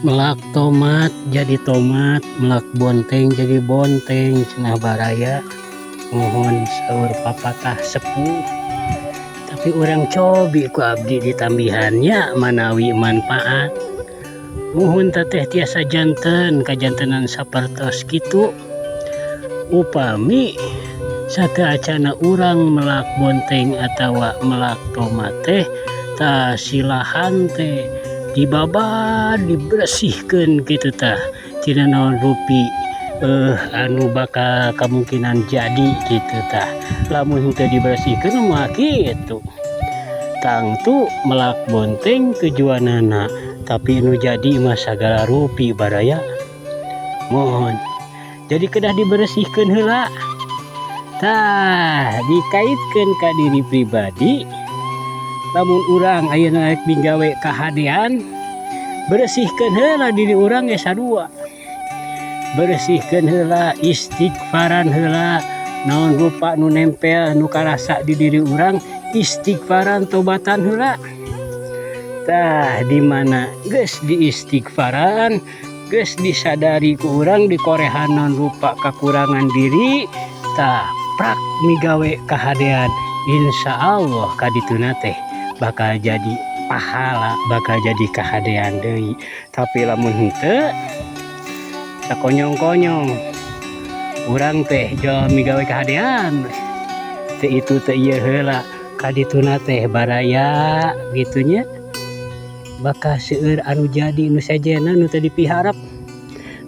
Melak tomat jadi tomat, melak bonteng jadi bonteng, cenah baraya mohon saur papatah sepuh. Tapi orang cobi ku abdi ditambihannya manawi manfaat. Muhun teteh tiasa janten kajantenan sapertos kitu. Upami sakaacana urang melak bonteng atawa melak tomat teh ta silahan teh dibabad dibersihkan gitu tah tina naon rupi anu bakal kemungkinan jadi gitu tah lamun henteu dibersihkeun mah kitu tangtu melak bonteng tujuanana tapi nu jadi mah sagala rupi baraya mohon jadi kedah dibersihkeun heula tah dikaitkeun ka diri pribadi. Lamun urang ayeuna rek digawe kahadean bersihkeun heula diri urang ge sadua. Bersihkeun heula, istighfaran heula, naon rupa nu nempel nu karasa di diri urang, istighfaran tobatan heula. Tah di mana geus diistighfaran, geus disadari ku urang dikorehan naon rupa kakurangan diri, tah prak migawe kahadean insyaallah kadituna teh bakal jadi pahala, bakal jadi kahadean deui. Tapi lamun henteu sakonyong-konyong urang teh jol migawe kahadean teh itu teh ieu heula kadituna teh baraya gitunya bakal seueur anu jadi nu sajena nu teu dipiharep.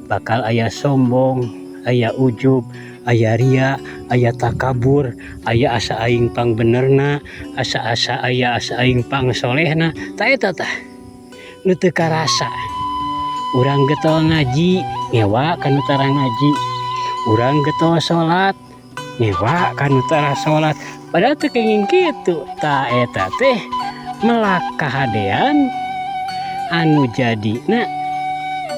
Bakal aya sombong, aya ujub, aya ria, aya takabur, aya asa aing pang benerna, asa-asa aya asa aing pang solehna, tah eta tah nu teu karasa. Urang getol ngaji ngewa kana tara ngaji, urang getol salat ngewa kana tara salat, padahal teu kenging kitu. Tah eta teh melak kahadean anu jadina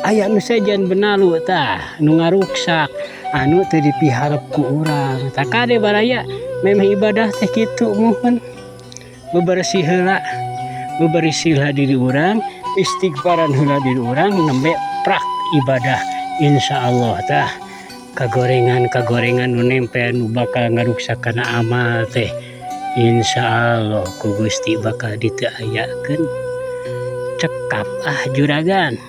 aya nu sajan benalu tah nu ngaruksak anu teu dipiharep ku urang. Tah kade baraya memeh ibadah teh kitu mohon bebersih heula, bebersih heula diri urang, istighfaran heula diri urang nembe prak ibadah insyaallah tah kagorengan nu nempel nu bakal ngaruksak kana amal teh insyaallah ku Gusti bakal diteu ayakeun. Cekap juragan.